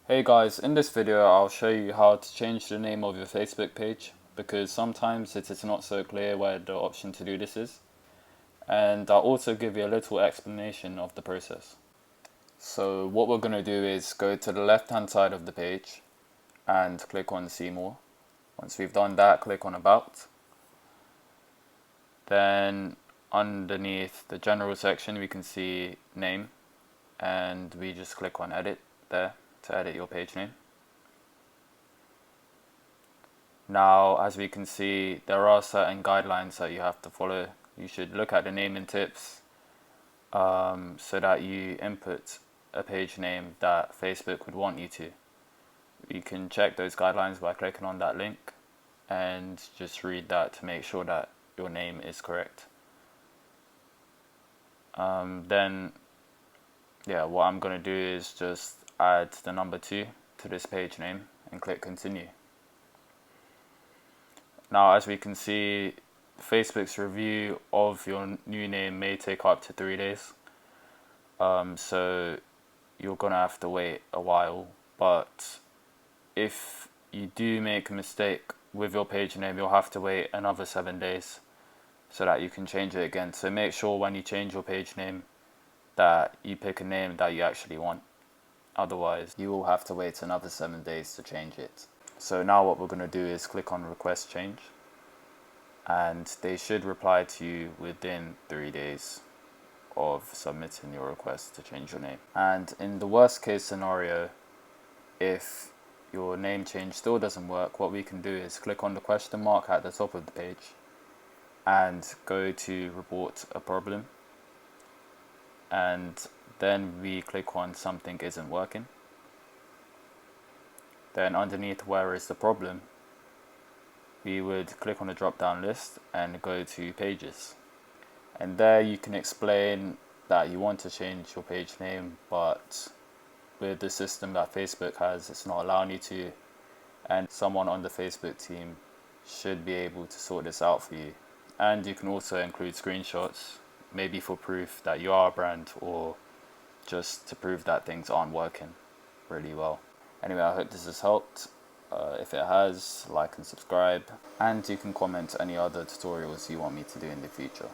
Hey guys, in this video I'll show you how to change the name of your Facebook page because sometimes it is not so clear where the option to do this is, and I'll also give you a little explanation of the process. So what we're going to do is go to the left hand side of the page and click on see more. Once we've done that, click on about. Then underneath the general section we can see name, and we just click on edit there to edit your page name. Now, as we can see, there are certain guidelines that you have to follow. You should look at the naming tips so that you input a page name that Facebook would want you to. You can check those guidelines by clicking on that link and just read that to make sure that your name is correct. Then what I'm going to do is just add the number 2 to this page name and click continue. Now, as we can see, Facebook's review of your new name may take up to 3 days. So you're gonna have to wait a while, but if you do make a mistake with your page name, you'll have to wait another 7 days so that you can change it again. So make sure when you change your page name that you pick a name that you actually want. Otherwise, you will have to wait another 7 days to change it. So now what we're going to do is click on request change, and they should reply to you within 3 days of submitting your request to change your name. And in the worst case scenario, if your name change still doesn't work, what we can do is click on the question mark at the top of the page and go to report a problem, and then we click on something isn't working. Then underneath where is the problem, we would click on the drop down list and go to pages, and there you can explain that you want to change your page name, but with the system that Facebook has, it's not allowing you to, and someone on the Facebook team should be able to sort this out for you. And you can also include screenshots, maybe for proof that you are a brand or just to prove that things aren't working really well. Anyway, I hope this has helped. If it has, like and subscribe, and you can comment any other tutorials you want me to do in the future.